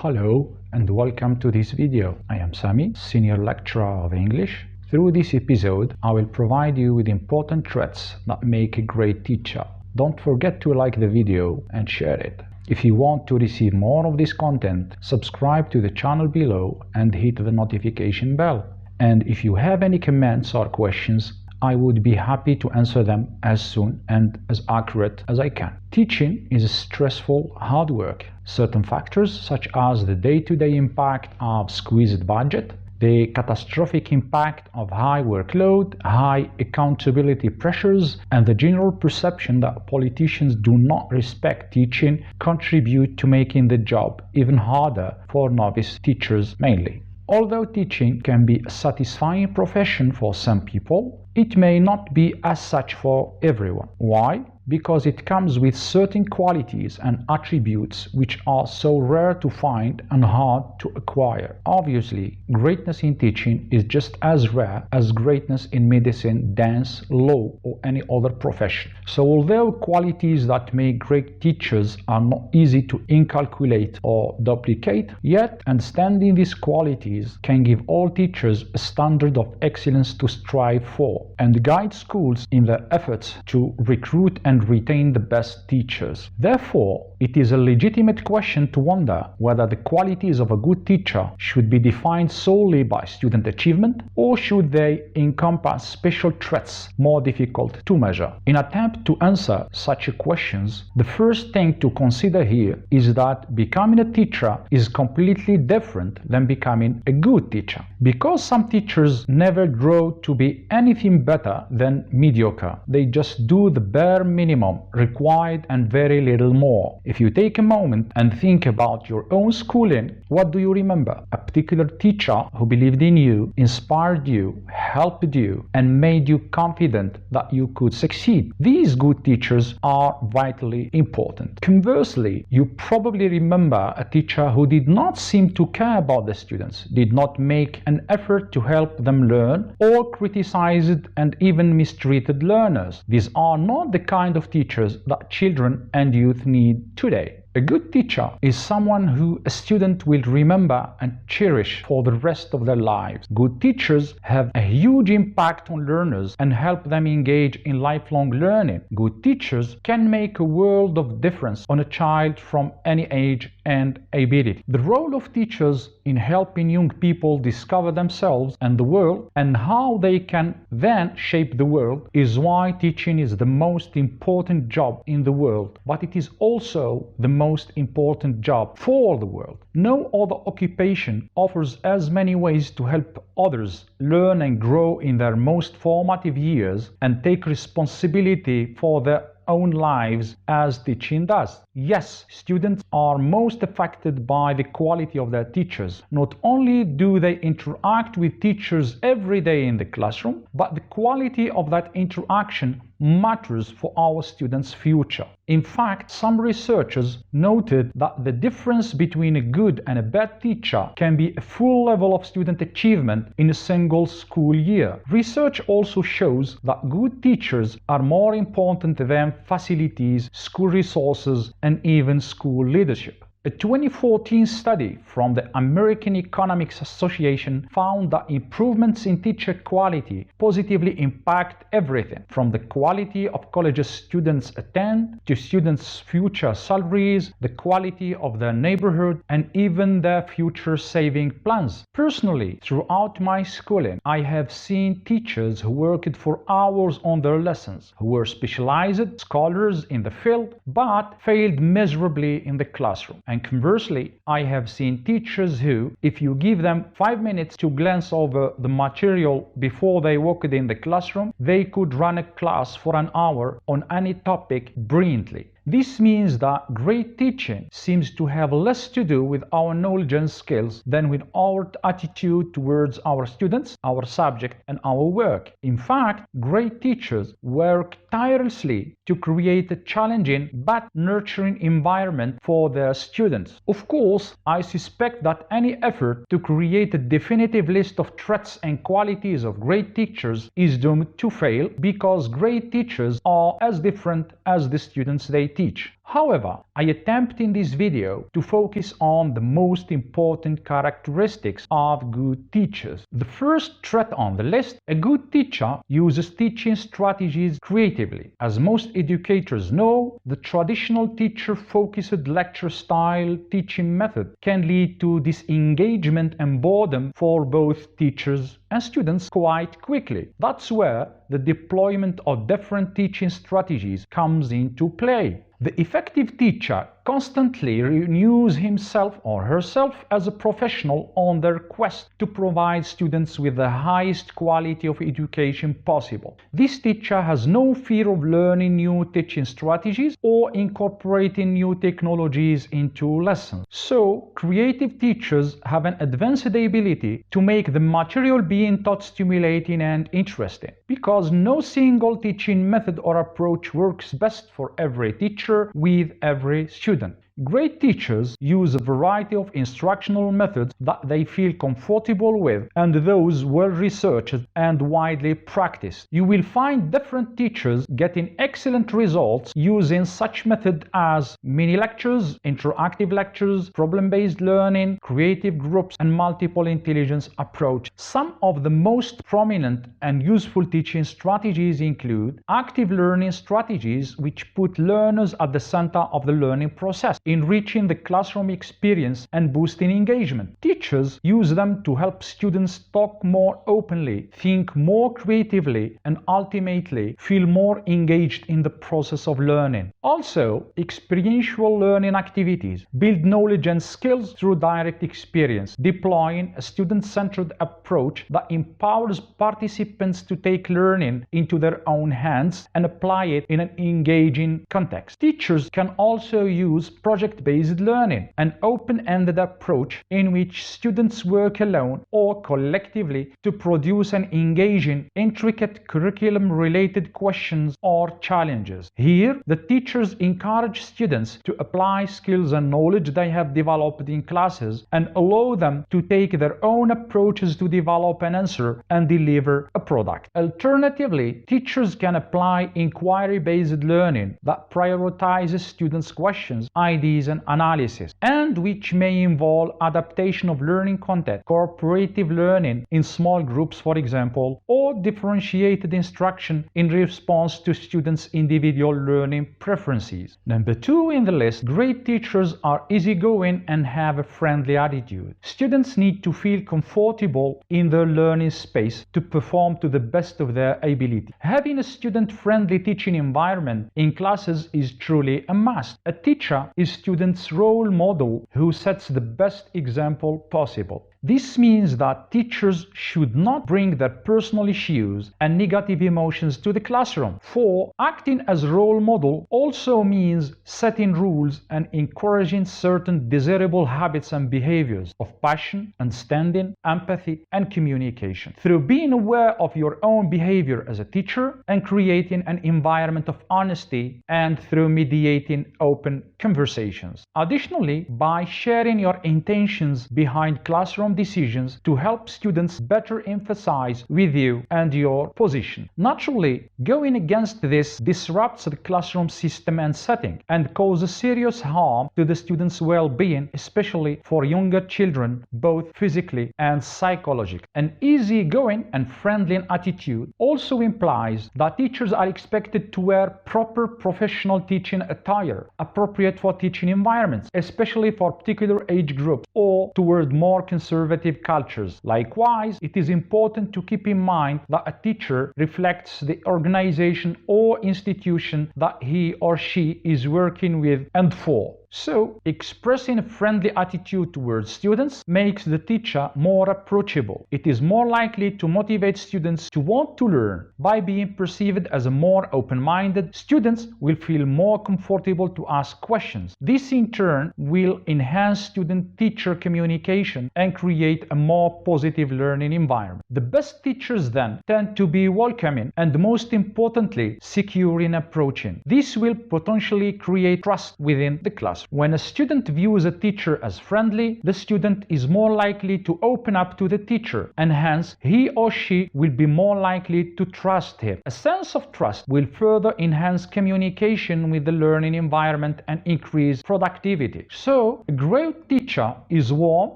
Hello and welcome to this video. I am Sami, Senior Lecturer of English. Through this episode, I will provide you with important traits that make a great teacher. Don't forget to like the video and share it. If you want to receive more of this content, subscribe to the channel below and hit the notification bell. And if you have any comments or questions, I would be happy to answer them as soon and as accurate as I can. Teaching is stressful hard work. Certain factors such as the day-to-day impact of squeezed budget, the catastrophic impact of high workload, high accountability pressures, and the general perception that politicians do not respect teaching contribute to making the job even harder for novice teachers mainly. Although teaching can be a satisfying profession for some people, it may not be as such for everyone. Why? Because it comes with certain qualities and attributes which are so rare to find and hard to acquire. Obviously, greatness in teaching is just as rare as greatness in medicine, dance, law, or any other profession. So although qualities that make great teachers are not easy to inculcate or duplicate, yet understanding these qualities can give all teachers a standard of excellence to strive for and guide schools in their efforts to recruit and retain the best teachers. Therefore, it is a legitimate question to wonder whether the qualities of a good teacher should be defined solely by student achievement, or should they encompass special traits more difficult to measure. In attempt to answer such questions, the first thing to consider here is that becoming a teacher is completely different than becoming a good teacher. Because some teachers never grow to be anything better than mediocre, they just do the bare minimum required and very little more. If you take a moment and think about your own schooling, what do you remember? A particular teacher who believed in you, inspired you, helped you, and made you confident that you could succeed. These good teachers are vitally important. Conversely, you probably remember a teacher who did not seem to care about the students, did not make an effort to help them learn, or criticized and even mistreated learners. These are not the kind of teachers that children and youth need today. A good teacher is someone who a student will remember and cherish for the rest of their lives. Good teachers have a huge impact on learners and help them engage in lifelong learning. Good teachers can make a world of difference on a child from any age and ability. The role of teachers in helping young people discover themselves and the world and how they can then shape the world is why teaching is the most important job in the world, but it is also the most important job for the world. No other occupation offers as many ways to help others learn and grow in their most formative years and take responsibility for their own lives as teaching does. Yes, students are most affected by the quality of their teachers. Not only do they interact with teachers every day in the classroom, but the quality of that interaction matters for our students' future. In fact, some researchers noted that the difference between a good and a bad teacher can be a full level of student achievement in a single school year. Research also shows that good teachers are more important than facilities, school resources, and even school leadership. A 2014 study from the American Economics Association found that improvements in teacher quality positively impact everything from the quality of colleges students attend to students' future salaries, the quality of their neighborhood, and even their future saving plans. Personally, throughout my schooling, I have seen teachers who worked for hours on their lessons, who were specialized scholars in the field, but failed miserably in the classroom. And conversely, I have seen teachers who, if you give them 5 minutes to glance over the material before they walked in the classroom, they could run a class for an hour on any topic brilliantly. This means that great teaching seems to have less to do with our knowledge and skills than with our attitude towards our students, our subject, and our work. In fact, great teachers work tirelessly to create a challenging but nurturing environment for their students. Of course, I suspect that any effort to create a definitive list of traits and qualities of great teachers is doomed to fail, because great teachers are as different as the students they teach. However, I attempt in this video to focus on the most important characteristics of good teachers. The first trait on the list: a good teacher uses teaching strategies creatively. As most educators know, the traditional teacher-focused lecture-style teaching method can lead to disengagement and boredom for both teachers and students quite quickly. That's where the deployment of different teaching strategies comes into play. The effective teacher constantly renews himself or herself as a professional on their quest to provide students with the highest quality of education possible. This teacher has no fear of learning new teaching strategies or incorporating new technologies into lessons. So, creative teachers have an advanced ability to make the material being taught stimulating and interesting, because no single teaching method or approach works best for every teacher with every student. Great teachers use a variety of instructional methods that they feel comfortable with, and those well researched and widely practiced. You will find different teachers getting excellent results using such methods as mini lectures, interactive lectures, problem-based learning, creative groups, and multiple intelligence approach. Some of the most prominent and useful teaching strategies include active learning strategies, which put learners at the center of the learning process, enriching the classroom experience and boosting engagement. Teachers use them to help students talk more openly, think more creatively, and ultimately feel more engaged in the process of learning. Also, experiential learning activities build knowledge and skills through direct experience, deploying a student-centered approach that empowers participants to take learning into their own hands and apply it in an engaging context. Teachers can also use project-based learning, an open-ended approach in which students work alone or collectively to produce an engaging, intricate curriculum-related questions or challenges. Here, the teachers encourage students to apply skills and knowledge they have developed in classes and allow them to take their own approaches to develop an answer and deliver a product. Alternatively, teachers can apply inquiry-based learning that prioritizes students' questions, ideas, and analysis, and which may involve adaptation of learning content, cooperative learning in small groups, for example, or differentiated instruction in response to students' individual learning preferences. Number 2 in the list: great teachers are easygoing and have a friendly attitude. Students need to feel comfortable in their learning space to perform to the best of their ability. Having a student-friendly teaching environment in classes is truly a must. A teacher is students' role model who sets the best example possible. This means that teachers should not bring their personal issues and negative emotions to the classroom. For acting as a role model also means setting rules and encouraging certain desirable habits and behaviors of passion, understanding, empathy, and communication. Through being aware of your own behavior as a teacher and creating an environment of honesty, and through mediating open conversations. Additionally, by sharing your intentions behind classroom decisions to help students better emphasize with you and your position. Naturally, going against this disrupts the classroom system and setting and causes serious harm to the students' well-being, especially for younger children, both physically and psychologically. An easygoing and friendly attitude also implies that teachers are expected to wear proper professional teaching attire, appropriate for teaching environments, especially for particular age groups or toward more conservative cultures. Likewise, it is important to keep in mind that a teacher reflects the organization or institution that he or she is working with and for. So, expressing a friendly attitude towards students makes the teacher more approachable. It is more likely to motivate students to want to learn. By being perceived as a more open-minded, students will feel more comfortable to ask questions. This in turn will enhance student-teacher communication and create a more positive learning environment. The best teachers then tend to be welcoming and, most importantly, secure in approaching. This will potentially create trust within the class. classroom. When a student views a teacher as friendly, the student is more likely to open up to the teacher, and hence he or she will be more likely to trust him. A sense of trust will further enhance communication with the learning environment and increase productivity. So, a great teacher is warm,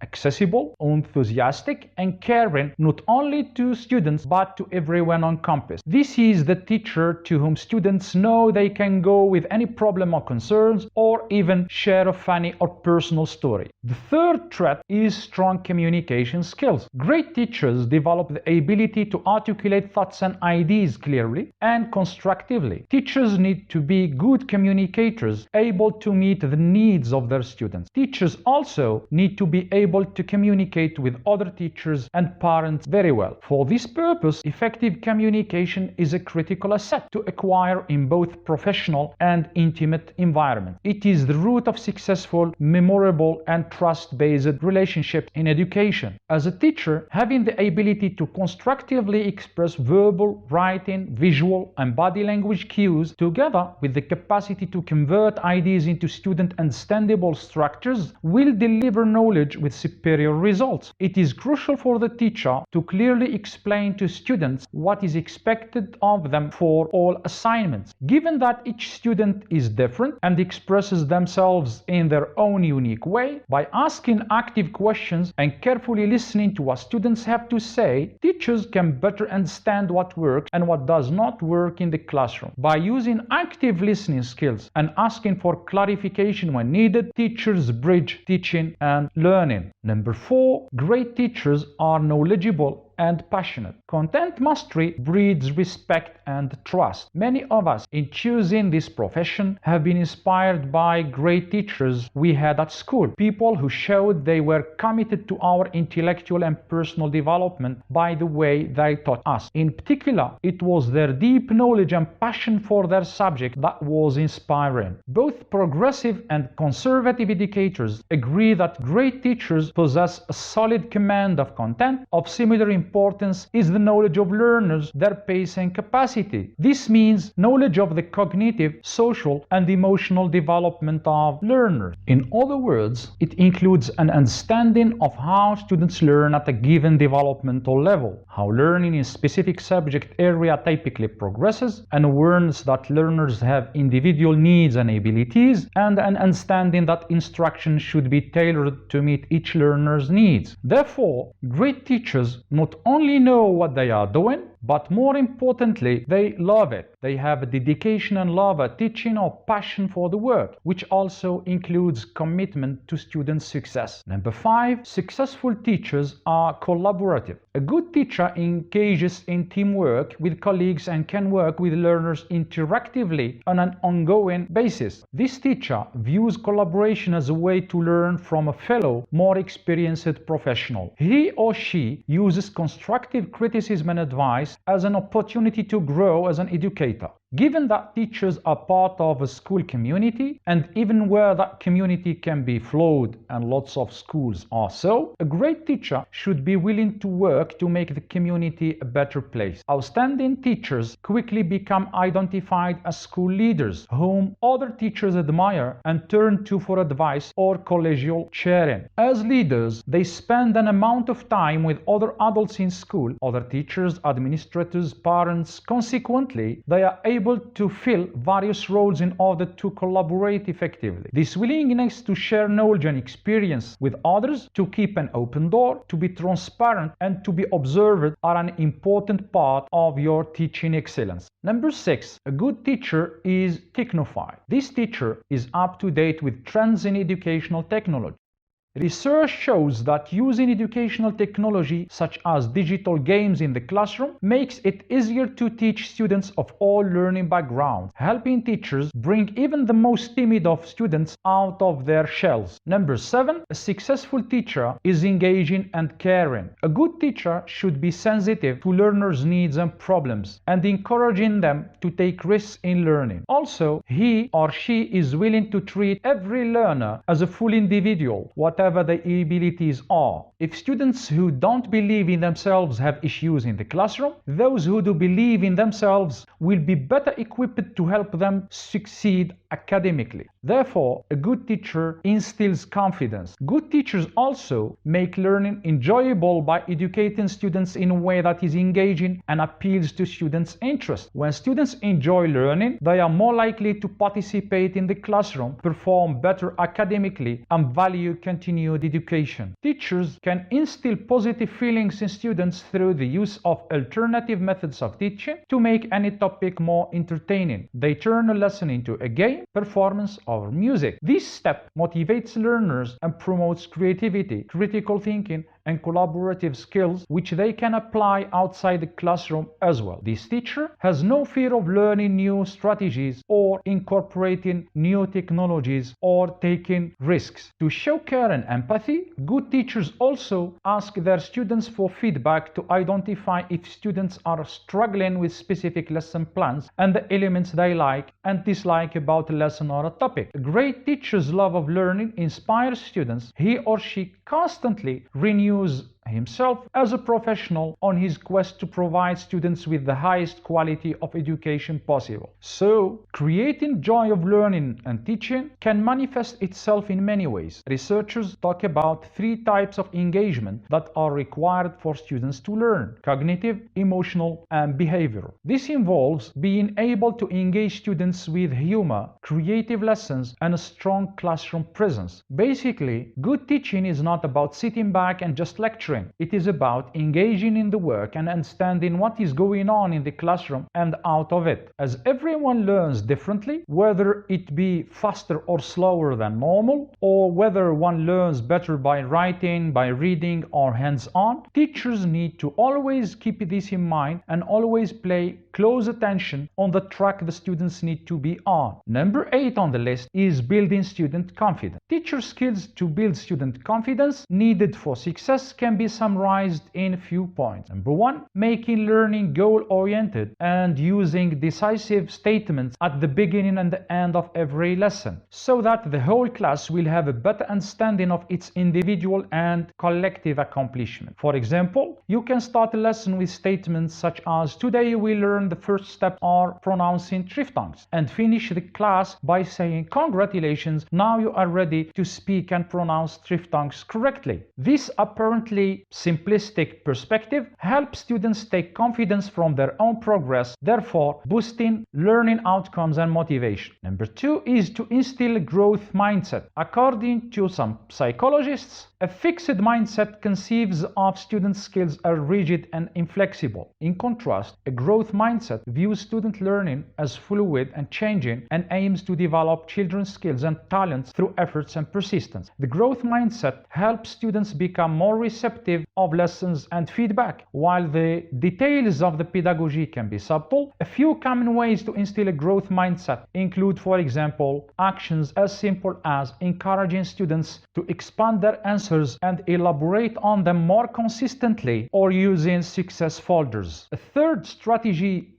accessible, enthusiastic, and caring not only to students but to everyone on campus. This is the teacher to whom students know they can go with any problem or concerns, or even share a funny or personal story. The third trait is strong communication skills. Great teachers develop the ability to articulate thoughts and ideas clearly and constructively. Teachers need to be good communicators, able to meet the needs of their students. Teachers also need to be able to communicate with other teachers and parents very well. For this purpose, effective communication is a critical asset to acquire in both professional and intimate environments. It is the root of successful, memorable, and trust-based relationships in education. As a teacher, having the ability to constructively express verbal, writing, visual, and body language cues, together with the capacity to convert ideas into student understandable structures, will deliver knowledge with superior results. It is crucial for the teacher to clearly explain to students what is expected of them for all assignments. Given that each student is different and expresses themselves in their own unique way, by asking active questions and carefully listening to what students have to say, teachers can better understand what works and what does not work in the classroom. By using active listening skills and asking for clarification when needed, teachers bridge teaching and learning. Number 4, great teachers are knowledgeable and passionate. Content mastery breeds respect and trust. Many of us in choosing this profession have been inspired by great teachers we had at school, people who showed they were committed to our intellectual and personal development by the way they taught us. In particular, it was their deep knowledge and passion for their subject that was inspiring. Both progressive and conservative educators agree that great teachers possess a solid command of content. Of similar importance is the knowledge of learners, their pace and capacity. This means knowledge of the cognitive, social, and emotional development of learners. In other words, it includes an understanding of how students learn at a given developmental level, how learning in a specific subject area typically progresses, an awareness that learners have individual needs and abilities, and an understanding that instruction should be tailored to meet each learner's needs. Therefore, great teachers not only know what they are doing, but more importantly, they love it. They have a dedication and love at teaching or passion for the work, which also includes commitment to student success. Number 5, successful teachers are collaborative. A good teacher engages in teamwork with colleagues and can work with learners interactively on an ongoing basis. This teacher views collaboration as a way to learn from a fellow, more experienced professional. He or she uses constructive criticism and advice as an opportunity to grow as an educator. Given that teachers are part of a school community, and even where that community can be flawed, and lots of schools are so, a great teacher should be willing to work to make the community a better place. Outstanding teachers quickly become identified as school leaders, whom other teachers admire and turn to for advice or collegial sharing. As leaders, they spend an amount of time with other adults in school, other teachers, administrators, parents. Consequently, they are able to fill various roles in order to collaborate effectively. This willingness to share knowledge and experience with others, to keep an open door, to be transparent, and to be observed are an important part of your teaching excellence. Number 6, a good teacher is Technophile. This teacher is up to date with trends in educational technology. Research shows that using educational technology such as digital games in the classroom makes it easier to teach students of all learning backgrounds, helping teachers bring even the most timid of students out of their shells. Number 7, a successful teacher is engaging and caring. A good teacher should be sensitive to learners' needs and problems and encouraging them to take risks in learning. Also, he or she is willing to treat every learner as a full individual, whatever the abilities are. If students who don't believe in themselves have issues in the classroom, those who do believe in themselves will be better equipped to help them succeed academically. Therefore, a good teacher instills confidence. Good teachers also make learning enjoyable by educating students in a way that is engaging and appeals to students' interest. When students enjoy learning, they are more likely to participate in the classroom, perform better academically, and value continued education. Teachers can instill positive feelings in students through the use of alternative methods of teaching to make any topic more entertaining. They turn a lesson into a game, performance, or music. This step motivates learners and promotes creativity, critical thinking, and collaborative skills which they can apply outside the classroom as well. This teacher has no fear of learning new strategies or incorporating new technologies or taking risks. To show care and empathy, good teachers also ask their students for feedback to identify if students are struggling with specific lesson plans and the elements they like and dislike about a lesson or a topic. A great teacher's love of learning inspires students. He or she constantly renews himself as a professional on his quest to provide students with the highest quality of education possible. So, creating joy of learning and teaching can manifest itself in many ways. Researchers talk about 3 types of engagement that are required for students to learn: cognitive, emotional, and behavioral. This involves being able to engage students with humor, creative lessons, and a strong classroom presence. Basically, good teaching is not about sitting back and just lecturing. It is about engaging in the work and understanding what is going on in the classroom and out of it. As everyone learns differently, whether it be faster or slower than normal, or whether one learns better by writing, by reading, or hands-on, teachers need to always keep this in mind and always pay close attention on the track the students need to be on. Number 8 on the list is building student confidence. Teacher skills to build student confidence needed for success can be summarized in a few points. Number 1, making learning goal-oriented and using decisive statements at the beginning and the end of every lesson, so that the whole class will have a better understanding of its individual and collective accomplishment. For example, you can start a lesson with statements such as, "Today we learn the first step are pronouncing triphthongs," and finish the class by saying, "Congratulations, now you are ready to speak and pronounce triphthongs correctly." This apparently simplistic perspective helps students take confidence from their own progress, therefore boosting learning outcomes and motivation. Number 2 is to instill a growth mindset. According to some psychologists, a fixed mindset conceives of student skills as rigid and inflexible. In contrast, a growth mindset views student learning as fluid and changing and aims to develop children's skills and talents through efforts and persistence. The growth mindset helps students become more receptive of lessons and feedback. While the details of the pedagogy can be subtle, a few common ways to instill a growth mindset include, for example, actions as simple as encouraging students to expand their answers and elaborate on them more consistently, or using success folders. A third strategy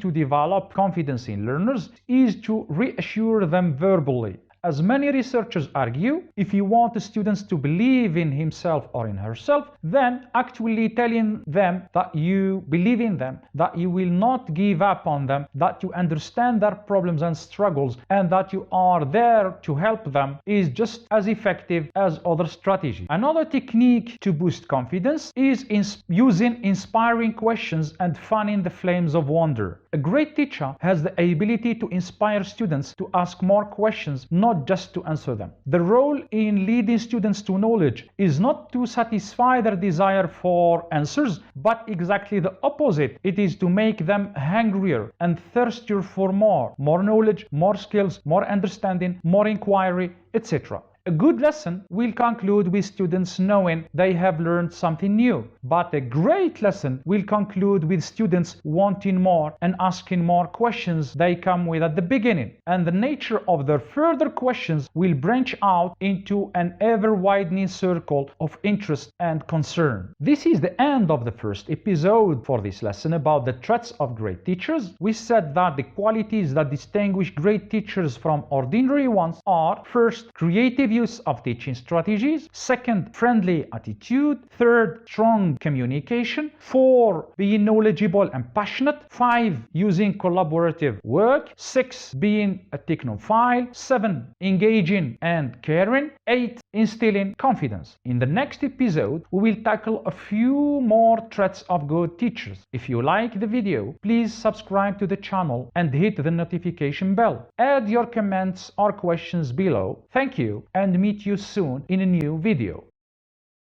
to develop confidence in learners is to reassure them verbally. As many researchers argue, if you want students to believe in himself or in herself, then actually telling them that you believe in them, that you will not give up on them, that you understand their problems and struggles, and that you are there to help them is just as effective as other strategies. Another technique to boost confidence is using inspiring questions and fanning the flames of wonder. A great teacher has the ability to inspire students to ask more questions, not just to answer them. The role in leading students to knowledge is not to satisfy their desire for answers, but exactly the opposite. It is to make them hungrier and thirstier for more knowledge, more skills, more understanding, more inquiry, etc. A good lesson will conclude with students knowing they have learned something new, but a great lesson will conclude with students wanting more and asking more questions they come with at the beginning, and the nature of their further questions will branch out into an ever-widening circle of interest and concern. This is the end of the first episode for this lesson about the traits of great teachers. We said that the qualities that distinguish great teachers from ordinary ones are: first, creative use of teaching strategies. 2nd, friendly attitude. 3rd, strong communication. 4, being knowledgeable and passionate. 5, using collaborative work. 6, being a technophile. 7, engaging and caring. 8, instilling confidence. In the next episode, we will tackle a few more traits of good teachers. If you like the video, please subscribe to the channel and hit the notification bell. Add your comments or questions below. Thank you and meet you soon in a new video.